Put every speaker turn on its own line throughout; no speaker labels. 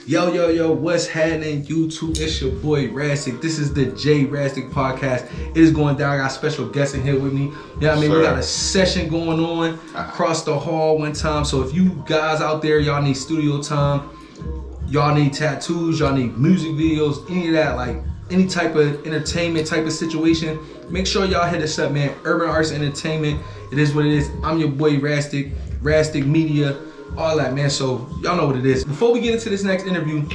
Yo, what's happening, YouTube? It's your boy Rastik. This is the Jay Rastik Podcast. It is going down. I got a special guest in here with me. Yeah, I mean, we got a session going on across the hall one time. So if you guys out there, y'all need studio time, y'all need tattoos, y'all need music videos, any of that, like any type of entertainment type of situation, make sure y'all hit us up, man. Urban Arts Entertainment. It is what it is. I'm your boy Rastik, Rastik Media. All that, man, so y'all know what it is. Before we get into this next interview,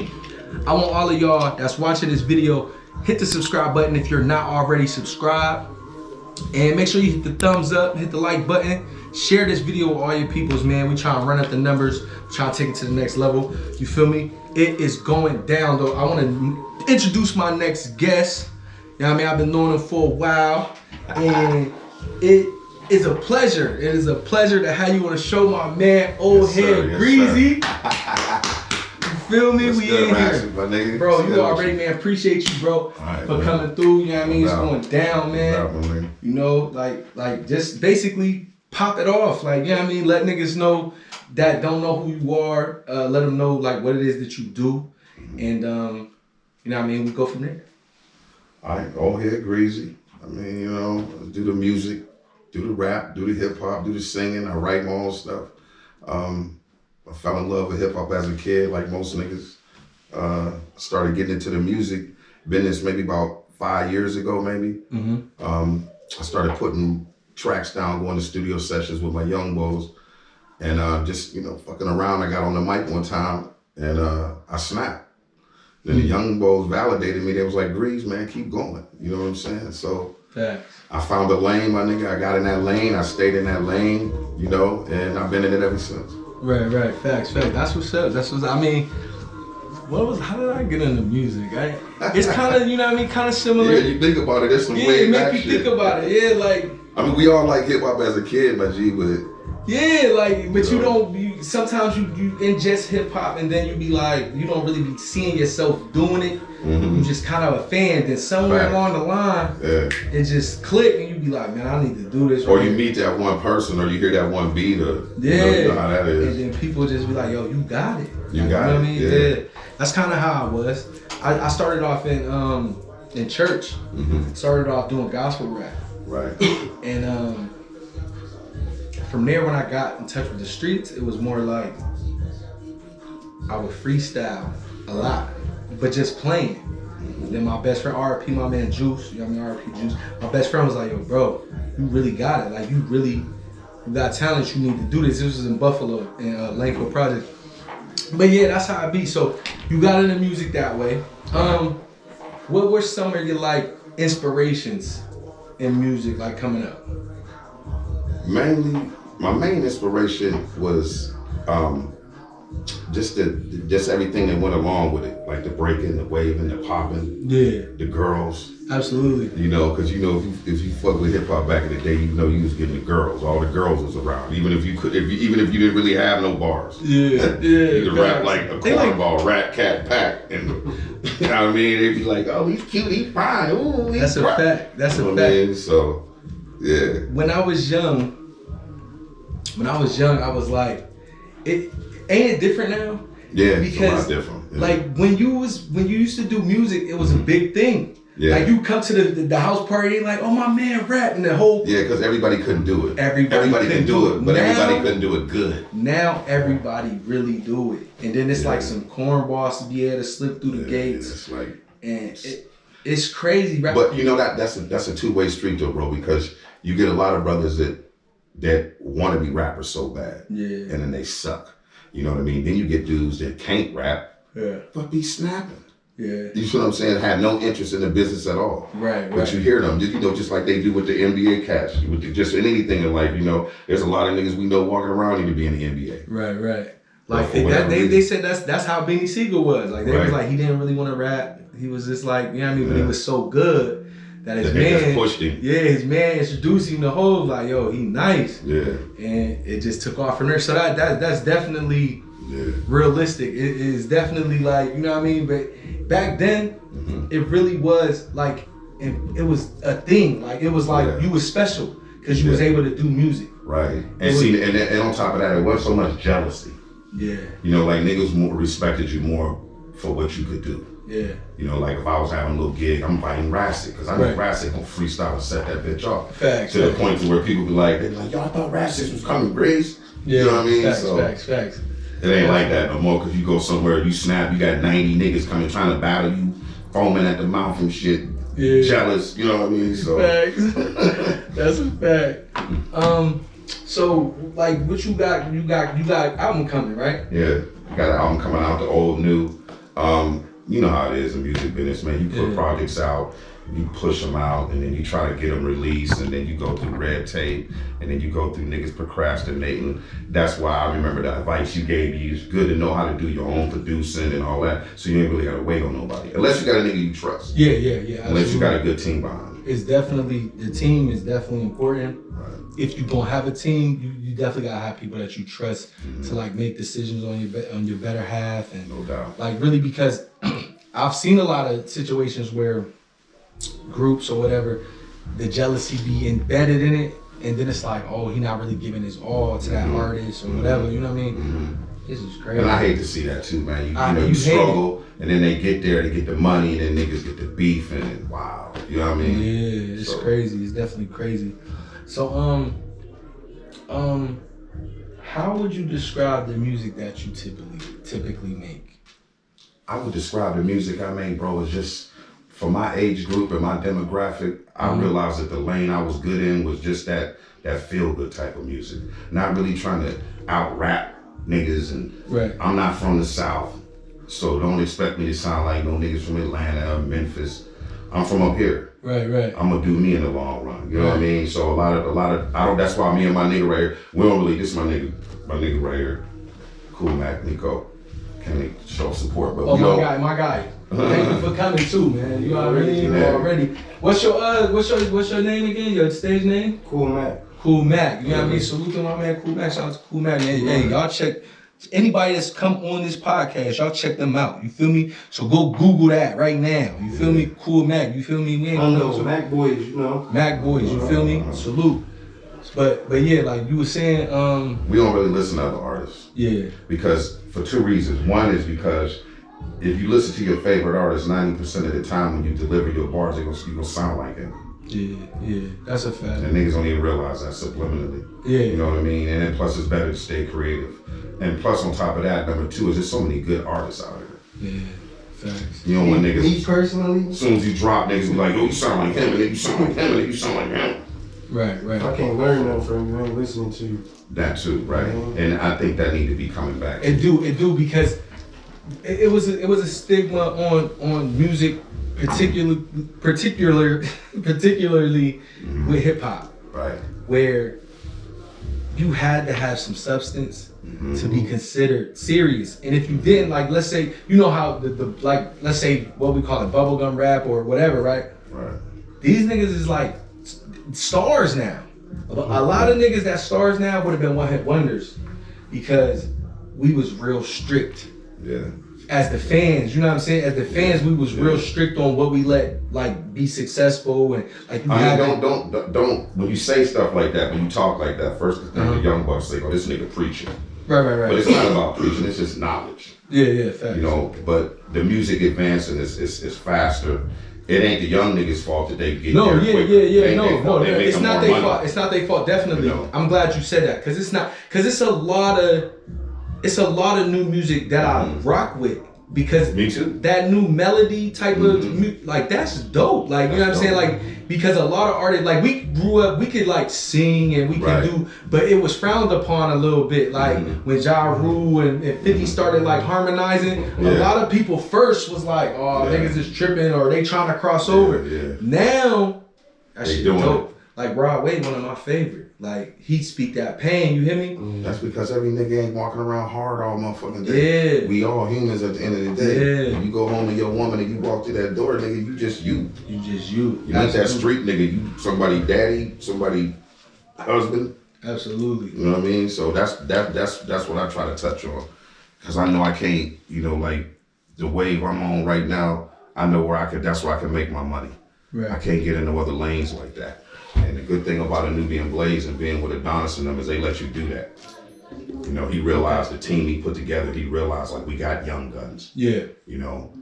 I want all of y'all that's watching this video, hit the subscribe button if you're not already subscribed. And make sure you hit the thumbs up, hit the like button. Share this video with all your peoples, man. We trying to run up the numbers, trying to take it to the next level. You feel me? It is going down, though. I want to introduce my next guest. You know what I mean? I've been knowing him for a while. And it's a pleasure. It is a pleasure to have you on the show, my man, Head Greezee. You feel me?
What's
we
good,
in
Rastik,
here.
my nigga?
Bro, you already, man, appreciate you, bro, for coming through. You know what I mean? It's going down, man. You know, like just basically pop it off. Like, you know what I mean? Let niggas know that don't know who you are. Let them know, like, what it is that you do. And, you know what I mean? We go from there.
All right, Head Greezee. I mean, you know, do the music. Do the rap, do the hip hop, do the singing. I write my own stuff. I fell in love with hip hop as a kid, like most niggas. Started getting into the music business maybe about 5 years ago, maybe. I started putting tracks down, going to studio sessions with my young boys, and just, you know, fucking around. I got on the mic one time and I snapped. Then the young boys validated me. They was like, "Grease, man, keep going." You know what I'm saying? So. I found a lane, my nigga. I got in that lane. I stayed in that lane, you know, and I've been in it ever since.
Right. Facts. That's what's up. I mean, how did I get into music? It's kind of, you know what I mean, kind of similar.
Yeah, you think about it. There's some way back shit.
Yeah, make you think about it. Yeah, like.
I mean, we all like hip hop as a kid, my G, but.
Yeah, like, but you don't. Sometimes you ingest hip hop and then you be like, you don't really be seeing yourself doing it. You just kind of a fan. Then somewhere along the line, it just click and you be like, man, I need to do this.
Or you meet that one person, or you hear that one beat, or you know how that is.
And then people just be like, yo, you got it.
You got it.
What I mean? Yeah. That's kind of how I was. I started off in church. Started off doing gospel rap.
Right.
And from there, when I got in touch with the streets, it was more like I would freestyle a lot, but just playing. Then my best friend, RP, my man Juice, you know what I mean, RP Juice, my best friend was like, yo, bro, you really got it. Like, you got talent, you need to do this. This was in Buffalo, in Langford Project. But yeah, that's how I be. So you got into music that way. What were some of your, like, inspirations in music, like, coming up?
Mainly, my main inspiration was just everything that went along with it, like the breaking, the waving, the popping, the girls.
Absolutely.
You know, because you know if you fuck with hip hop back in the day, you know you was getting the girls. All the girls was around, even if you didn't really have no bars. You could rap like a cornball, rat, cat, pack, and you know what I mean. They'd be like, "Oh, he's cute, he's fine." Ooh, he's
That's a fact. That's a fact.
I mean? So, yeah.
When I was young, I was like, ain't it different now?
Yeah,
because
it's a lot different. Yeah.
Like when you used to do music, it was a big thing. Yeah. Like you come to the house party, like, oh my man rap, and the whole
because everybody couldn't do it.
Everybody
can do it, but now, everybody couldn't do it good.
Now everybody really do it, and then it's like some cornballs to be able to slip through the gates.
It's like,
and it's crazy, right?
But you know that's a two-way street though, bro, because you get a lot of brothers that want to be rappers so bad, and then they suck. You know what I mean? Then you get dudes that can't rap, but be snapping.
Yeah.
You see what I'm saying? Have no interest in the business at all.
Right.
But you hear them, you know, just like they do with the NBA cats, just in anything in life, you know. There's a lot of niggas we know walking around need to be in the NBA.
Right. Like they said that's how Beanie Siegel was. Like they was like he didn't really want to rap. He was just like, you know what I mean? But he was so good that his man
pushed him.
Yeah, his man introduced him to whole like, yo, he nice.
Yeah.
And it just took off from there. So that's definitely realistic. It is definitely like, you know what I mean? But back then, it really was like, it was a thing. Like it was like you was special because you was able to do music.
Right. And on top of that, it wasn't so much jealousy.
Yeah.
You know, like niggas more respected you more for what you could do.
Yeah.
You know, like if I was having a little gig, I'm inviting Rastik, because I know Rastik gonna freestyle and set that bitch off.
Facts.
To the point to where people be like, they're like, yo, I thought Rastik was coming, Grease. Yeah. You know what I mean?
Facts.
It ain't like that no more, because you go somewhere, you snap, you got 90 niggas coming trying to battle you, foaming at the mouth and shit, jealous, you know what I mean? So
facts. That's a fact. So like what you got album coming, right?
Yeah, got an album coming out, the old new. You know how it is in music business, man. You put projects out, you push them out, and then you try to get them released, and then you go through red tape, and then you go through niggas procrastinating. That's why I remember the advice you gave me. It's good to know how to do your own producing and all that, so you ain't really gotta wait on nobody. Unless you got a nigga you trust.
Yeah.
Unless you got a good team behind you.
It's definitely, the team is definitely important. Right. If you don't have a team, you definitely gotta have people that you trust to like make decisions on your better half, and
no doubt.
Like really, because I've seen a lot of situations where groups or whatever, the jealousy be embedded in it, and then it's like, oh, he not really giving his all to that artist or whatever. You know what I mean? This is crazy.
And I hate to see that too, man. You struggle, and then they get there, they get the money, and then niggas get the beef, and wow, you know what I mean?
Yeah, it's crazy. It's definitely crazy. So, how would you describe the music that you typically make?
I would describe the music I make, bro, as just for my age group and my demographic. I realized that the lane I was good in was just that feel good type of music. Not really trying to out rap niggas, and I'm not from the South, so don't expect me to sound like no niggas from Atlanta or Memphis. I'm from up here.
Right.
I'm gonna do me in the long run. You know what I mean? So a lot of that's why me and my nigga right here, we don't really, this is my nigga right here, Cool Mac Nico. Can't show support, but
my guy. Thank you for coming too, man. You already. What's your name again? Your stage name?
Cool Mac.
Cool Mac. You know what I mean? Salute to my man Cool Mac. Shout out to Cool Mac. Hey, y'all check. Anybody that's come on this podcast, y'all check them out. You feel me? So go Google that right now. You feel me? Cool Mac. You feel me?
I know Mac Boys. You know.
Mac Boys. You feel me? Salute. But yeah, like you were saying,
we don't really listen to other artists.
Yeah.
Because for two reasons. One is because if you listen to your favorite artist, 90% of the time when you deliver your bars, you're gonna sound like him.
Yeah, that's a fact.
And niggas don't even realize that subliminally.
Yeah.
You know what I mean? And then plus it's better to stay creative. And plus on top of that, number two is there's so many good artists out here.
Yeah, facts.
You know when niggas,
me personally,
as soon as you drop, niggas be like, yo, you sound like him, and then you sound like him, and then you sound like him.
Right.
I can't learn nothing from you. I ain't listening to you.
That too, right? And I think that need to be coming back.
It do because it was a stigma on music, particularly with hip hop,
right?
Where you had to have some substance to be considered serious, and if you didn't, like let's say you know how let's say what we call it bubblegum rap or whatever, right?
Right.
These niggas is like stars now. A lot of niggas that stars now would have been one-hit wonders because we was real strict.
Yeah.
As the fans, you know what I'm saying? As the fans, we was real strict on what we let like be successful and like.
Don't. When you say stuff like that, when you talk like that, first thing the young bucks say, "Oh, this nigga preaching."
Right.
But it's not about preaching. It's just knowledge.
Yeah, facts.
You know, but the music advancing is faster. It ain't the young niggas' fault that they get there quicker.
No. It's not their fault. It's not their fault. Definitely. You know? I'm glad you said that because it's a lot of new music that I rock with because
me too.
That new melody type of like that's dope. Like you know what I'm saying? Like because a lot of artists like we grew up, we could like sing and we could do, but it was frowned upon a little bit. Like when Ja Rule and 50 started like harmonizing, a lot of people first was like, oh niggas is tripping or they trying to cross over. Now that shit dope. Like Rod Wave, one of my favorite. Like he speak that pain, you hear me?
That's because every nigga ain't walking around hard all motherfucking day. Yeah. We all humans at the end of the day. Yeah. When you go home to your woman and you walk through that door, nigga, you just you.
You just you.
You not that street nigga. You somebody daddy, somebody husband.
Absolutely.
You know what I mean? So that's what I try to touch on. Cause I know I can't, you know, like the wave I'm on right now, I know that's where I can make my money. Right. I can't get into other lanes like that. And the good thing about a Nubian Blaze and being with Adonis and them is they let you do that. You know, he realized the team he put together, he realized like we got young guns.
Yeah.
You know,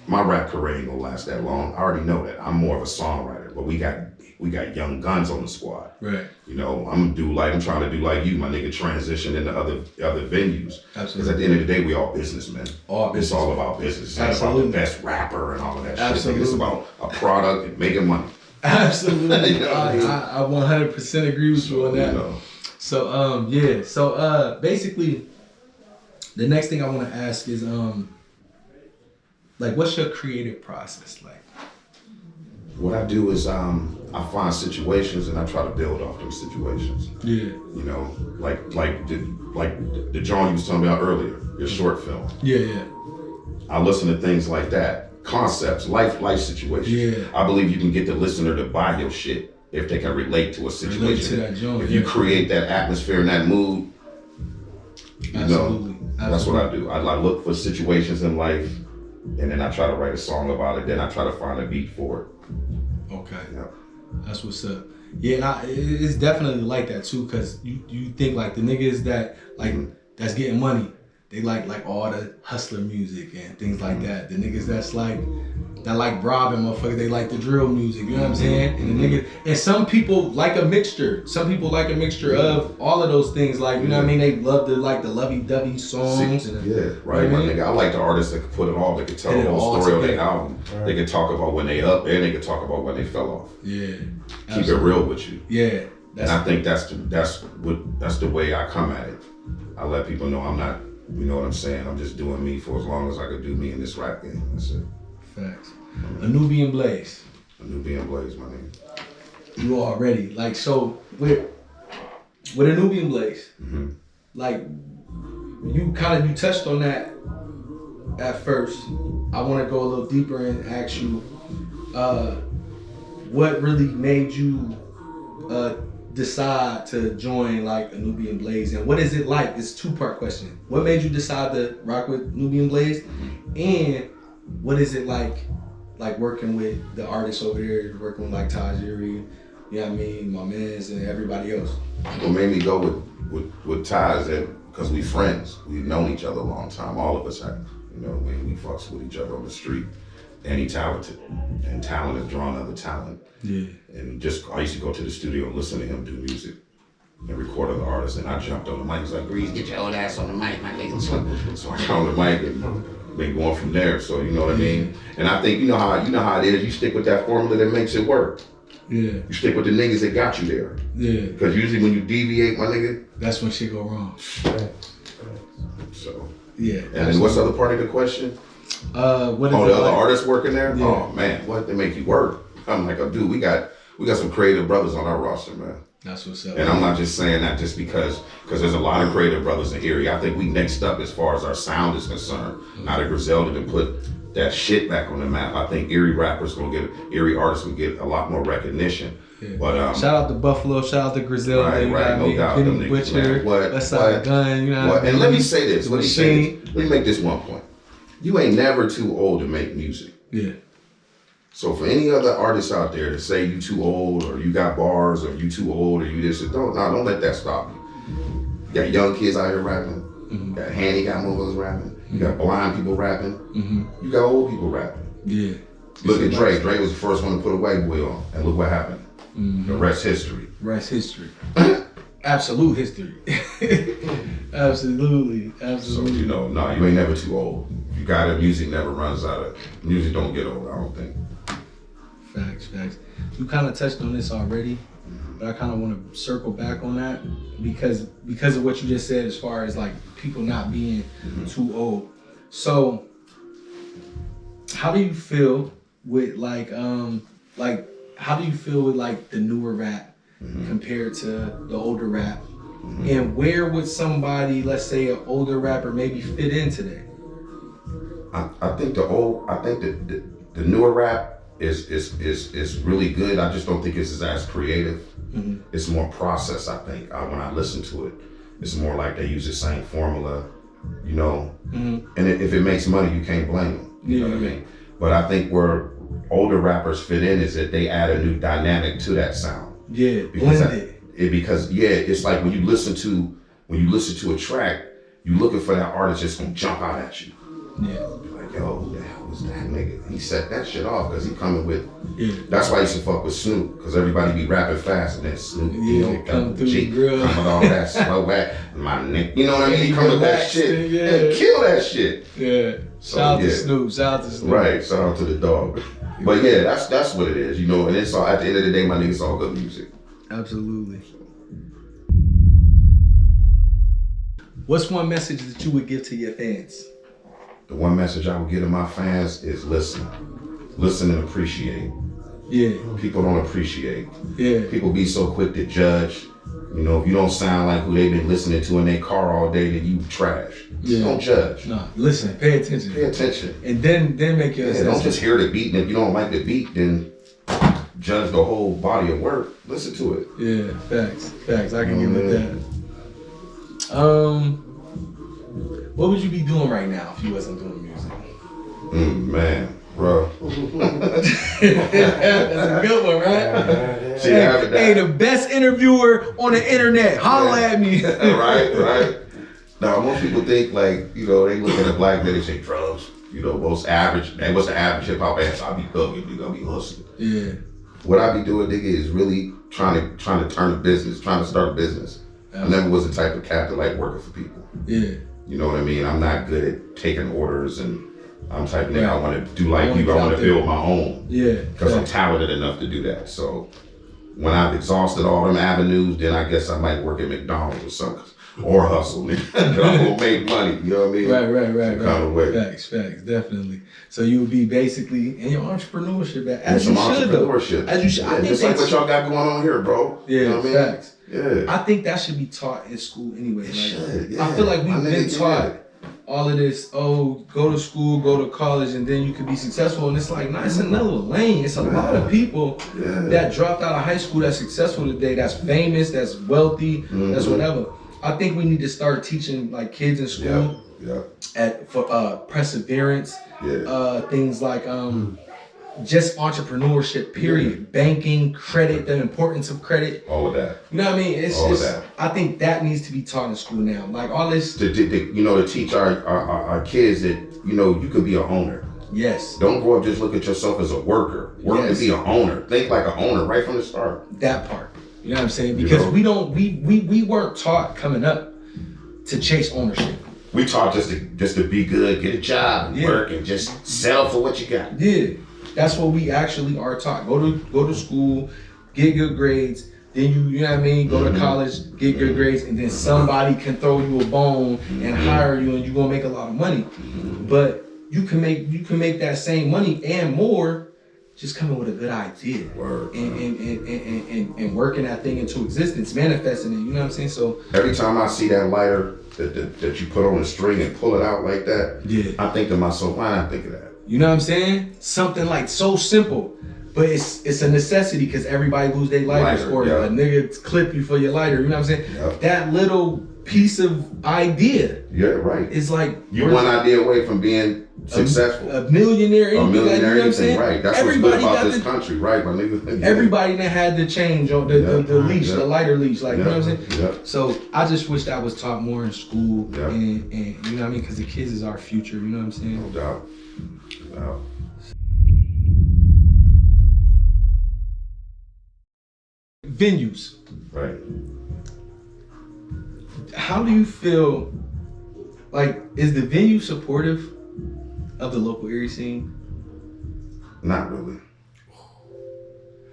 my rap career ain't gonna last that long. I already know that. I'm more of a songwriter, but we got young guns on the squad.
Right.
You know, I'm trying to do like you, my nigga, transition into other venues.
Absolutely.
Because at the end of the day, we all businessmen. It's all about business. It's not about the best rapper and all of that shit. It's about a product and making money.
Absolutely.
You know what I mean?
I 100% agree with you on that.
You know.
So yeah. So basically, the next thing I want to ask is like, what's your creative process like?
What I do is I find situations and I try to build off those situations.
Yeah.
You know, like the John you was talking about earlier, your short film.
Yeah.
I listen to things like that, concepts, life situations.
Yeah.
I believe you can get the listener to buy your shit if they can relate to a situation.
Relate to that joint,
if you create that atmosphere and that mood, you know, that's what I do. I look for situations in life, and then I try to write a song about it. Then I try to find a beat for it.
Okay.
Yeah.
That's what's up. Yeah, it's definitely like that too, cause you think like the niggas that like that's getting money, they like all the hustler music and things like that. The niggas that's like robbing motherfuckers, they like the drill music. You know what I'm saying? And the niggas, and some people like a mixture. Some people like a mixture of all of those things. Like you know what I mean? They love the lovey-dovey songs.
Right, my nigga. I like the artists that can put it all. They can tell the whole story of their album. Right. They can talk about when they up and they can talk about when they fell off.
Yeah.
Keep it real with you.
Yeah.
And I think that's the way I come at it. I let people know I'm not, you know what I'm saying? I'm just doing me for as long as I could do me in this rap game. That's it.
Facts. A Nubian Blaze.
A Nubian Blaze, my name.
You already like so with a Nubian Blaze. Like you touched on that at first. I want to go a little deeper and ask you, what really made you decide to join like a Nubian Blaze, and what is it like? It's a 2-part question. What made you decide to rock with Nubian Blaze, and what is it like working with the artists over there, working with like Tajiri, you know what I mean, my mans and everybody else?
What made me go with Taj, because we friends. We've known each other a long time. All of us have. You know, we fucks with each other on the street. And he's talented. And talent has drawn other talent. Yeah. And I used to go to the studio and listen to him do music and record other artists. And I jumped on the mic. He was like, Greezee, get your old ass on the mic, my nigga. So I got on the mic and been going from there. So you know what I mean? And I think you know how it is. You stick with that formula that makes it work. Yeah. You stick with the niggas that got you there. Yeah. Because usually when you deviate, my nigga,
that's when shit go wrong.
So.
Yeah.
And then what's the other part of the question?
What is
the other
like?
Artists working there?
Yeah.
Oh man, what, they make you work? I'm like, oh dude, we got some creative brothers on our roster, man.
That's what's up.
And I'm not just saying that just because there's a lot of creative brothers in Erie. I think we next up as far as our sound is concerned. Now that Griselda to put that shit back on the map, I think Erie artists will get a lot more recognition. Yeah. But shout
out to Buffalo, shout out to Griselda,
right, no doubt.
Benny Butcher, Westside Gun, you know.
And let me say this. Let me make this one point. You ain't never too old to make music. Yeah. So for any other artists out there that say you too old or you got bars or you too old or you this or don't let that stop you. You got young kids out here rapping. You got handicapped motherfuckers rapping. You got blind people rapping. You got old people rapping. Yeah. Look at Dre. Dre was the first one to put a white boy on, and look what happened. The rest history.
Absolute history. Absolutely.
So you know, you ain't never too old. You got it. Music never runs out of. Music don't get old. I don't think.
Facts. You kind of touched on this already, but I kind of want to circle back on that because of what you just said as far as like people not being too old. So, how do you feel with how do you feel with like the newer rap compared to the older rap? And where would somebody, let's say an older rapper, maybe fit in today?
I think the newer rap is really good. I just don't think it's as creative. It's more process, I think. When I listen to it, it's more like they use the same formula, you know. And if it makes money, you can't blame them. You know what I mean? But I think where older rappers fit in is that they add a new dynamic to that sound.
Yeah, blended.
Because it's like when you listen to when you listen to a track, you looking for that artist that's gonna jump out at you.
Yeah.
You're like, yo, who the hell was that nigga? He set that shit off because he coming with.
Yeah.
That's why I used to fuck with Snoop, because everybody be rapping fast, and then Snoop,
come through the grill,
come with all that slow act, my nigga, you know what I mean? He come with that shit, and kill that shit.
Yeah.
So,
shout out to Snoop. Shout out to Snoop.
Right. Shout out to the dog. But yeah, that's what it is, you know. And it's all, at the end of the day, my nigga, it's all good music.
Absolutely. What's one message that you would give to your fans?
The one message I would give to my fans is listen. Listen and appreciate.
Yeah.
People don't appreciate.
Yeah.
People be so quick to judge. You know, if you don't sound like who they've been listening to in their car all day, then you trash.
Yeah.
Don't judge.
No, listen, pay attention.
Pay attention.
And then make your assessment.
Don't just hear the beat, and if you don't like the beat, then judge the whole body of work. Listen to it.
Yeah, facts. I can give it that. What would you be doing right now if you wasn't doing music?
Man, bro.
That's a good one, right?
Hey,
the best interviewer on the internet. Holla at me.
Right. Now, most people think, like, you know, they look at a black man and say drugs. You know, most average, and what's the average hip hop ass? I'll be thugging, nigga, I'll be hustling.
Yeah.
What I be doing, nigga, is really trying to turn a business, trying to start a business. I never was the type of cat that like working for people.
Yeah.
You know what I mean? I'm not good at taking orders, and I'm type of nigga, I want to do like you, I want to build my own.
Yeah.
Because I'm talented enough to do that. So when I've exhausted all them avenues, then I guess I might work at McDonald's or something. Or hustle, I'm gonna make money, you know what I mean?
Right.
Kind of way.
Facts, definitely. So you would be basically in your entrepreneurship, as
you
should
entrepreneurship.
though. As you should.
Yeah, just like what y'all got going on here, bro.
Yeah,
you know what
facts.
I mean? Yeah.
I think that should be taught in school anyway.
Yeah.
I feel like we've been taught all of this, go to school, go to college, and then you could be successful. And it's like, nah, it's another lane. It's a lot of people that dropped out of high school that's successful today, that's famous, that's wealthy, that's whatever. I think we need to start teaching like kids in school for perseverance, things like just entrepreneurship, period. Banking, credit, the importance of credit.
All of that.
You know what I mean? It's
all
just,
of that.
I think that needs to be taught in school now. Like all this.
To teach our kids that, you know, you could be an owner.
Yes.
Don't grow up just look at yourself as a worker. Work to be an owner. Think like an owner right from the start.
That part. You know what I'm saying? Because we weren't taught coming up to chase ownership.
We taught just to be good, get a job, and work, and just settle for what you got.
Yeah, that's what we actually are taught. Go to school, get good grades. Then you know what I mean? Go to college, get good grades, and then somebody can throw you a bone and hire you, and you're gonna make a lot of money. But you can make that same money and more. Just coming with a good idea and working that thing into existence, manifesting it. You know what I'm saying? So
every time I see that lighter that you put on a string and pull it out like that, I think to myself, why not think of that?
You know what I'm saying? Something like so simple, but it's a necessity because everybody lose their lighters or a nigga clip you for your lighter. You know what I'm saying? That little piece of idea.
Yeah, right.
It's like
you one idea away from being successful.
A millionaire.
You know what I'm
saying?
Right. That's
everybody
what's good about this country, right? My nigga.
Everybody that had the change on the leash, the lighter leash, like you know what I'm saying?
Yeah.
So I just wish that was taught more in school and you know what I mean? Because the kids is our future, you know what I'm saying?
No doubt.
Venues.
Right.
How do you feel, like, is the venue supportive of the local Erie scene?
Not really.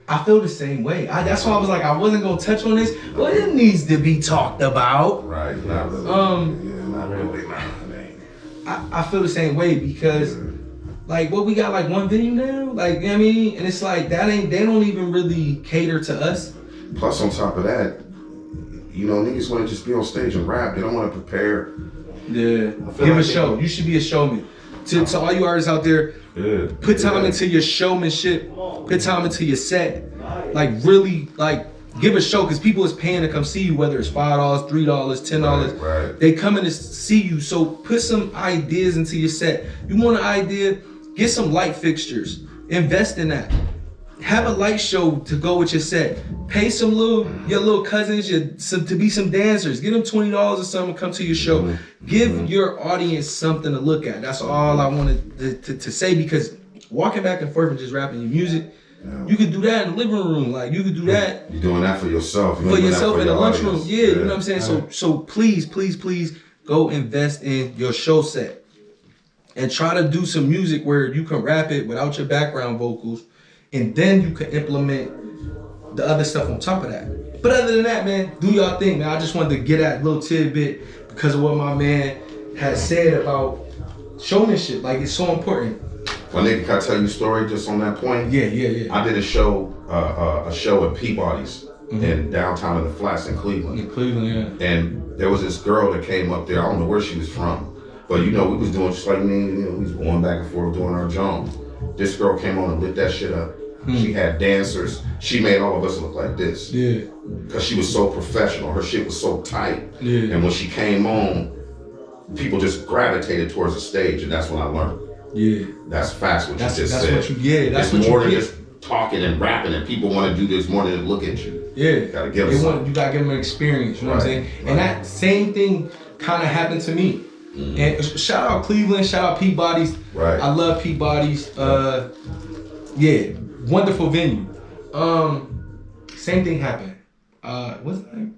I feel the same way. That's why I was like, I wasn't gonna touch on this, but it needs to be talked about.
Right, not really. Not really.
I feel the same way because, like, what we got, like one venue now, like, you know what I mean, and it's like they don't even really cater to us.
Plus, on top of that, you know, niggas want to just be on stage and rap. They don't want to prepare.
Yeah, give a show. You should be a showman. To all you artists out there, put time into your showmanship. Put time into your set. Like really, like give a show because people is paying to come see you. Whether it's $5, $3, $10,
right.
They coming to see you. So put some ideas into your set. You want an idea? Get some light fixtures. Invest in that. have a light show to go with your set. Pay your little cousins to be some dancers. Give them $20 or something, come to your show. Give your audience something to look at. That's all I wanted to say, because walking back and forth and just rapping your music, you could do that in the living room. Like, you could do that.
You're doing that for yourself.
For yourself in the lunchroom. Yeah, you know what I'm saying? So please go invest in your show set. And try to do some music where you can rap it without your background vocals. And then you can implement the other stuff on top of that. But other than that, man, do y'all thing, man. I just wanted to get that little tidbit because of what my man has said about showmanship. Like, it's so important.
Well, nigga, can I tell you a story just on that point?
Yeah.
I did a show at Peabody's in downtown in the Flats in Cleveland.
In Cleveland, yeah.
And there was this girl that came up there. I don't know where she was from, but we was doing just like me. We was going back and forth doing our job. This girl came on and lit that shit up. She had dancers. She made all of us look like this. Yeah. Because she was so professional. Her shit was so tight. Yeah. And when she came on, people just gravitated towards the stage, and that's when I learned. Yeah. That's facts what you just said. That's more than just talking and rapping, and people want to do this more than to look at you. Yeah. You gotta give them something.
You gotta give them an experience, you know what I'm saying? And that same thing kind of happened to me. And shout out Cleveland, shout out Peabody's. Right. I love Peabody's. Yeah. Wonderful venue. Same thing happened. What's the name?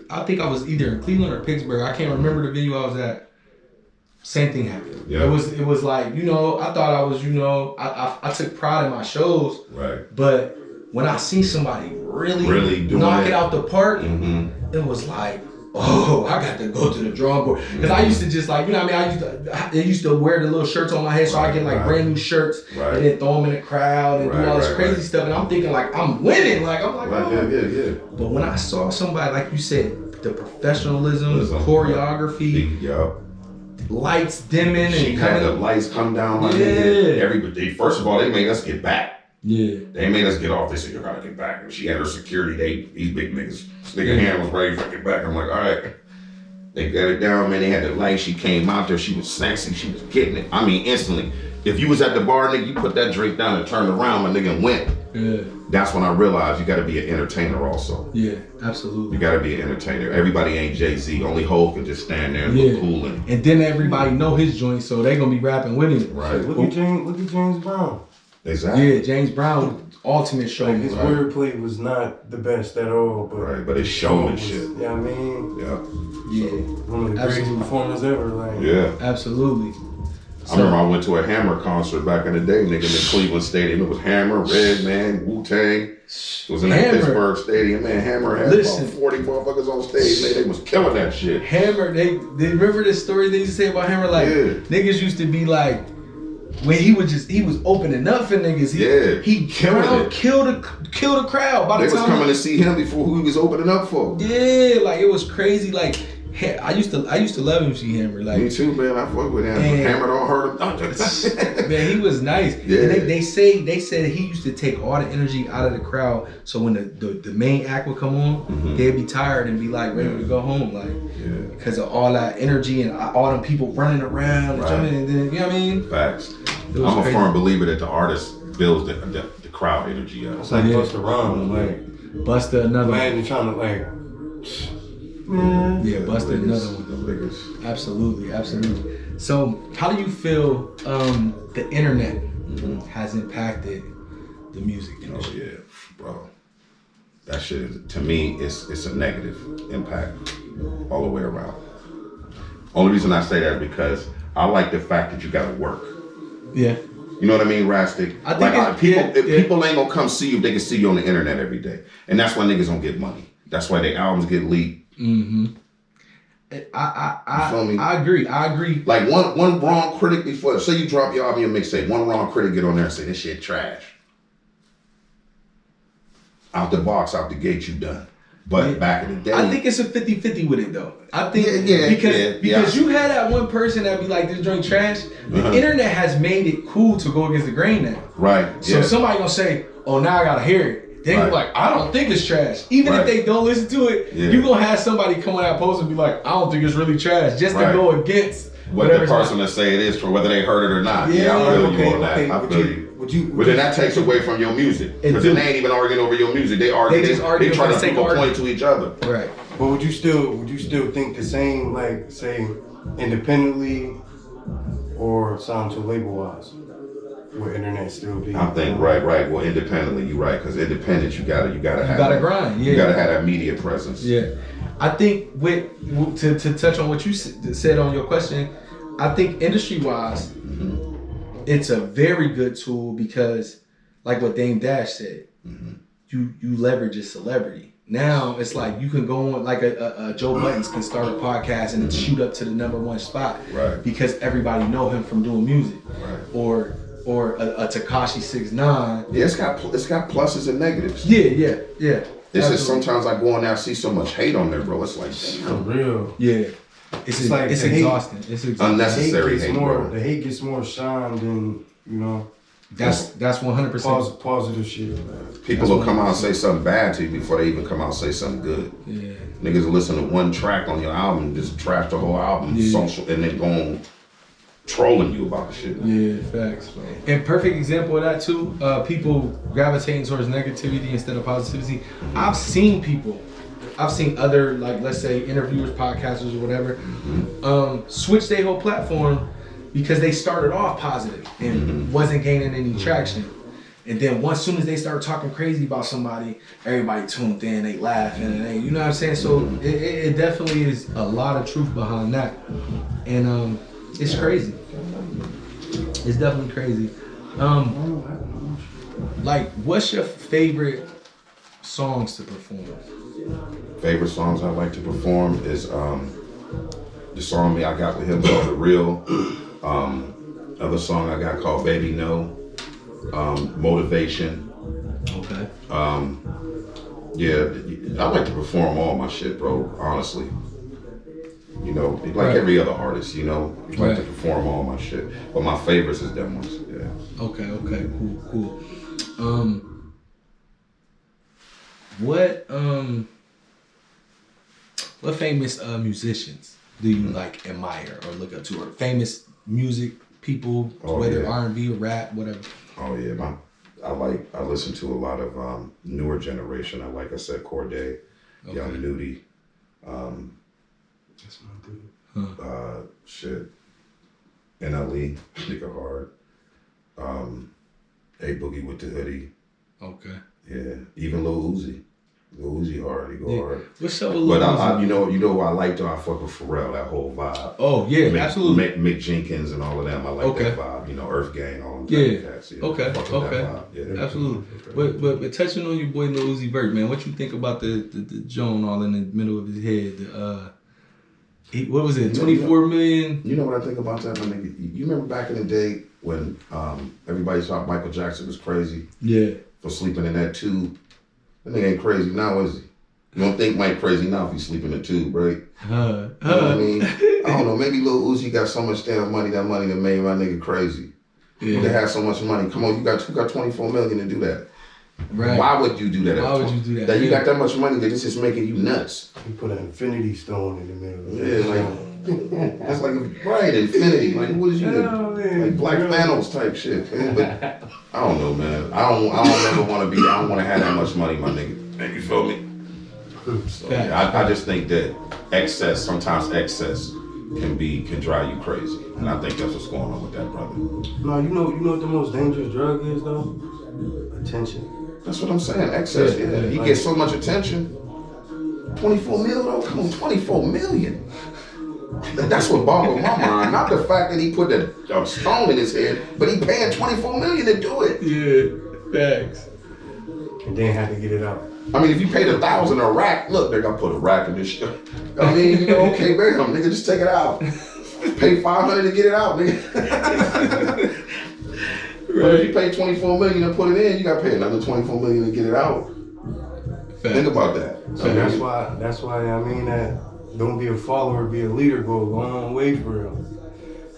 I think I was either in Cleveland or Pittsburgh. I can't remember the venue I was at. Same thing happened. Yeah. It was like, I thought I was, I took pride in my shows. Right. But when I see somebody really knock it out the park, it was like, oh, I got to go to the drawing board. Because I used to just like, I used to wear the little shirts on my head, so I get like brand new shirts and then throw them in the crowd and do all this crazy stuff. And I'm thinking like, I'm winning. Like, I'm like, oh. But when I saw somebody, like you said, the professionalism, the choreography, lights dimming,
she had the lights come down. Like everybody. First of all, they made us get back. Yeah. They made us get off. They said, you gotta get back. And she had her security. These big niggas. This nigga hand was ready to get back. I'm like, all right. They got it down, man. They had the light. She came out there. She was sexy. She was getting it. I mean, instantly. If you was at the bar, nigga, you put that drink down and turned around, my nigga, and went. Yeah. That's when I realized you gotta be an entertainer also.
Yeah, absolutely.
You gotta be an entertainer. Everybody ain't Jay-Z. Only Hov can just stand there and look cool.
And then everybody know his joint, so they gonna be rapping with him.
Right. Look at James Brown.
Exactly.
Yeah, James Brown, ultimate showman.
His wordplay was not the best at all,
but his showmanship.
Yeah, I mean,
yeah,
one of the greatest performers ever. Like,
yeah,
absolutely.
I remember I went to a Hammer concert back in the day, nigga, in the Cleveland Stadium. It was Hammer, Redman, Wu-Tang. It was in that Pittsburgh Stadium, man. Hammer had about 40 motherfuckers on stage. They was killing that shit.
Hammer, they remember this story they used to say about Hammer? Like, niggas used to be like, when he was opening up for niggas. He killed the crowd. By the time
they was coming to see him before who he was opening up for.
Yeah, like it was crazy. Like I used to love him. See Hammer. Like
me too, man. I fuck with him. Hammer don't hurt him.
Man, he was nice. Yeah. And they said he used to take all the energy out of the crowd. So when the main act would come on, they'd be tired and be like ready to go home, like because of all that energy and all them people running around and jumping. And then, you know what I mean?
Facts. I'm a firm believer that the artist builds the crowd energy up.
It's like Busta Rhymes, like
Busta another
man, you're trying to like.
Yeah, Busta another one. Absolutely. So, how do you feel the internet has impacted the music industry?
Oh yeah, bro. That shit is, to me, it's a negative impact all the way around. Only reason I say that is because I like the fact that you gotta work. Yeah. You know what I mean, Rastik? I think people ain't gonna come see you if they can see you on the internet every day. And that's why niggas don't get money. That's why their albums get leaked.
I agree.
Like one wrong critic before, say you drop your album, your mixtape, one wrong critic get on there and say this shit trash. Out the box, out the gate, you done. But back in the day,
I think it's a 50-50 with it though. I think because you had that one person that be like, this joint trash. The internet has made it cool to go against the grain now.
Right.
So somebody gonna say, oh, now I gotta hear it. They be like, I don't think it's trash. Even if they don't listen to it, you gonna have somebody come on that post and be like, I don't think it's really trash, just to go against
what the person to say it is for whether they heard it or not. Yeah, I feel you on that. But then that takes away from your music. Because then they ain't even arguing over your music. They argue. They try to prove a point to each other.
Right.
But would you still think the same, like, say, independently or sound to label wise? Would internet still be?
I think right. Well, independently, you're right. Because independent, you gotta
grind. Yeah.
You gotta have that media presence.
Yeah. I think to touch on what you said on your question, I think industry wise, it's a very good tool because, like what Dame Dash said, you leverage a celebrity. Now it's like you can go on, like a Joe Buttons can start a podcast and shoot up to the #1 spot,
right? Because
everybody know him from doing music,
right?
Or a Tekashi 6ix9ine.
Yeah, it's got pluses and negatives.
Yeah.
This is sometimes I go on there, I see so much hate on there, bro. It's like
for real.
Yeah. It's like it's exhausting. It's exhausting.
Unnecessary hate, bro.
The hate gets more shine than, you know.
That's 100%
positive shit. Man.
People will come out and say something bad to you before they even come out and say something good.
Yeah.
Niggas will listen to one track on your album and just trash the whole album, social, and then go on trolling you about the shit.
Yeah, facts. And perfect example of that too. People gravitating towards negativity instead of positivity. I've seen other, like, let's say interviewers, podcasters, or whatever, switch their whole platform because they started off positive and wasn't gaining any traction. And then soon as they start talking crazy about somebody, everybody tuned in, they laughing, and they, you know what I'm saying? So it definitely is a lot of truth behind that. And it's crazy. It's definitely crazy. Like, what's your favorite songs to perform?
Favorite songs I like to perform is the song I got with him called The Real. Other song I got called Baby No. Motivation.
Okay.
Yeah, I like to perform all my shit, bro, honestly. You know, like every other artist, you know, I like to perform all my shit. But my favorites is them ones, yeah.
Okay, cool. What famous musicians do you like, admire, or look up to, or famous music people, whether R&B or rap, whatever?
Oh yeah, I listen to a lot of newer generation. Like I said, Corday, Young Nudie.
That's my dude.
Shit. NLE, nigga hard. A Boogie with the Hoodie.
Okay.
Yeah, even Lil Uzi. Lil Uzi hard, he go hard.
What's up with Lil Uzi?
But you know what I like though? I fuck with Pharrell, that whole vibe.
Oh yeah, absolutely.
Mick Jenkins and all of them, I like that vibe. You know, Earth Gang, all them cats. Yeah.
Okay.
Yeah.
Absolutely. But touching on your boy Lil Uzi Vert, man, what you think about the Joan all in the middle of his head? What was it? 24 million.
You know what I think about that, my nigga? You remember back in the day when everybody thought Michael Jackson was crazy?
Yeah.
For sleeping in that tube. That nigga ain't crazy now, is he? You don't think Mike crazy now if he's sleeping in a tube, right? You know what I mean? I don't know. Maybe Lil Uzi got so much damn money that made my nigga crazy. Yeah. They had so much money. Come on, you got 24 million to do that.
Right.
Why would you do that?
Why would you do that?
That you got that much money that this is making you nuts.
You put an infinity stone in the middle.
Yeah, like that's like infinity. Like what is you like Black Thanos type shit? Man. But I don't know, man. I don't ever want to be. I don't want to have that much money, my nigga. You feel me? So, I just think that sometimes excess can drive you crazy, and I think that's what's going on with that brother.
No, you know what the most dangerous drug is though? Attention.
That's what I'm saying. Excess. Yeah. He gets so much attention. 24 million though. Come on, 24 million. That's what boggled my mind. Not the fact that he put a stone in his head, but he paying 24 million to do it.
Yeah, facts.
And then had to get it out.
I mean, if you paid 1,000 a rack, look, they're gonna put a rack in this shit. I mean, you know, okay, bam, nigga, just take it out. Pay 500 to get it out, nigga. But if you pay 24 million to put it in, you gotta pay another 24 million to get it out. Fact. Think about that.
So that's why I mean that don't be a follower, be a leader go a long way for real.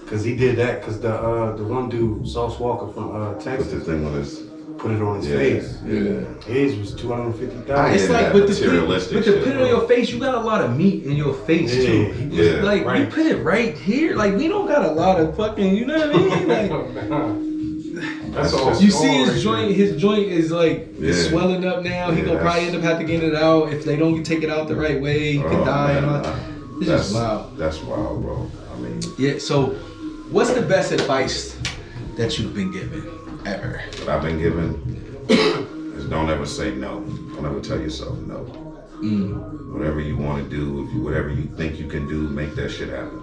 Cause he did that because the one dude, Sauce Walker from Texas,
put the thing on his
put it on his face.
Yeah.
His was 250,000.
It's like with the put it on your face, you got a lot of meat in your face too.
Yeah.
Like you put it right here. Like we don't got a lot of fucking, you know what I mean? Like,
That's all.
You see his joint. His joint is like it's swelling up now. He gonna probably end up having to get it out. If they don't take it out the right way, he could die. It's just wild.
That's wild, bro. I mean,
yeah. So, what's the best advice that you've been given ever?
What I've been given is don't ever say no. Don't ever tell yourself no. Whatever you want to do, whatever you think you can do, make that shit happen.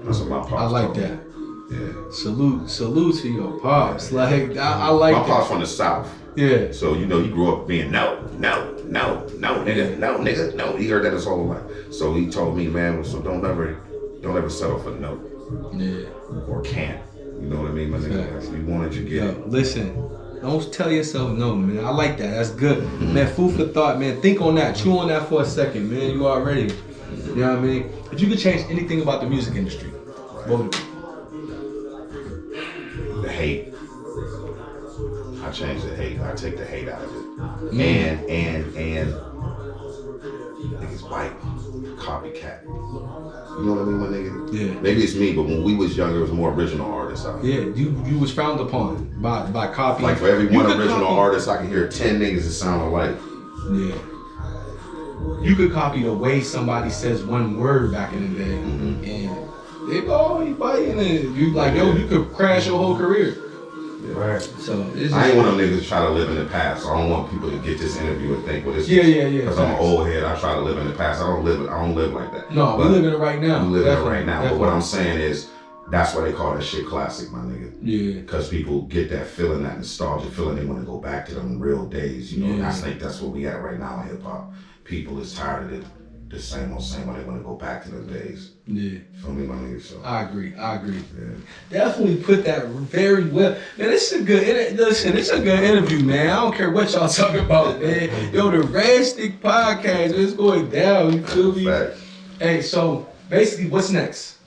That's what my pops
I like
told me.
that.
Yeah.
Salute to your pops. Like I like
my
that.
pops from the South.
Yeah.
So he grew up being no, nigga, no, nigga, no. He heard that his whole life. So he told me, man, so don't ever settle for no.
Yeah.
Or can't. You know what I mean, my nigga? Like, if you want it, you get it.
Listen. Don't tell yourself no, man. I like that. That's good. Man, food for thought, man. Think on that. Chew on that for a second, man. You already. You know what I mean? If you could change anything about the music industry, what would it be?
The hate. I change the hate. I take the hate out of it. And niggas bite. Copycat. You know what I mean, my nigga?
Yeah.
Maybe it's me, but when we was younger, it was more original artists out here.
Yeah, you was frowned upon by copy.
Like for every one original artist, I can hear 10 niggas that sound alike.
Yeah. You could copy the way somebody says one word back in the day, and they go, you biting it. You like, yo, you could crash your whole career.
Right.
So it's
I ain't one of them niggas to try to live in the past. So I don't want people to get this interview and think, well, this
yeah.
Because I'm an old head, I try to live in the past. I don't live like that.
No, we live in it right now.
We live in it right now. But what I'm saying is, that's why they call that shit classic, my nigga.
Yeah.
Because people get that feeling, that nostalgia feeling. They want to go back to them real days. You know, and I think that's what we at right now in hip hop. People is tired of the same old. They want to go back to those days.
Yeah.
Feel me, my nigga? So.
I agree.
Yeah.
Definitely put that very well. Man, this is a good. Listen, it's a good interview, man. I don't care what y'all talking about, man. Yo, the Rastik Podcast is going down. You feel me?
Fact.
Hey, so basically, what's next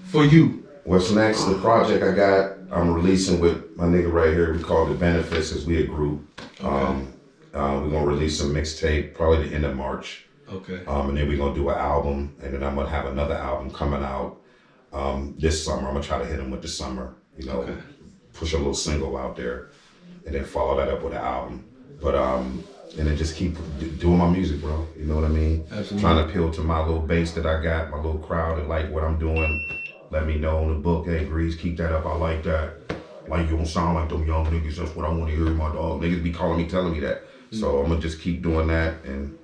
for you?
What's next? The project I got, I'm releasing with my nigga right here. We call it Benefits as we a group.
Okay.
We're gonna release a mixtape probably the end of March.
Okay.
And then we're gonna do an album, and then I'm gonna have another album coming out this summer. I'm gonna try to hit him with the summer, push a little single out there, and then follow that up with an album. But and then just keep doing my music, bro. You know what I mean?
Absolutely.
Trying to appeal to my little base that I got, my little crowd that like what I'm doing. Let me know on the book, hey Grease, keep that up. I like that. Like you don't sound like them young niggas. That's what I want to hear, my dog. Niggas be calling me, telling me that. So I'm gonna just keep doing that. And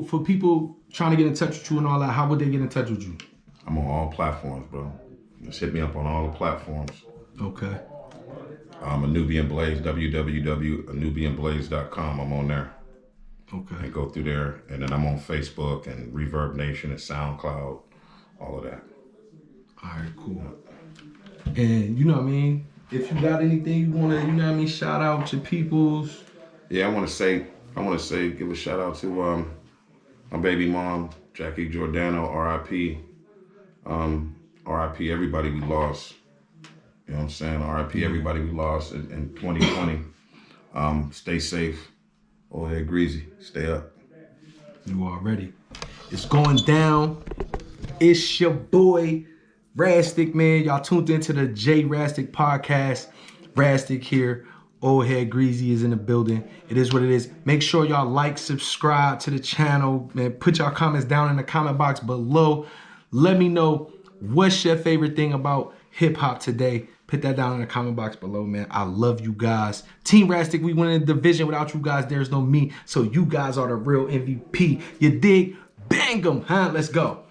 for people trying to get in touch with you and all that, how would they get in touch with you?
I'm on all platforms, bro. Just hit me up on all the platforms.
Okay.
I'm a Nubian Blaze, www.nubianblaze.com. I'm on there.
Okay.
And go through there. And then I'm on Facebook and Reverb Nation and SoundCloud, all of that.
All right, cool. And you know what I mean? If you got anything you want to, shout out your peoples.
Yeah, I want to say, give a shout out to my baby mom, Jackie Giordano, R.I.P. R.I.P. everybody we lost. You know what I'm saying? R.I.P. everybody we lost in 2020. Stay safe. Oh, Head Greezee. Stay up.
You already. It's going down. It's your boy, Rastik, man. Y'all tuned into the Jay Rastik Podcast. Rastik here. Old Head Greezee is in the building. It is what it is. Make sure y'all like, subscribe to the channel, man. Put y'all comments down in the comment box below. Let me know what's your favorite thing about hip hop today. Put that down in the comment box below, man. I love you guys. Team Rastik, we win the division. Without you guys, there's no me. So you guys are the real MVP. You dig? Bang 'em, huh? Let's go.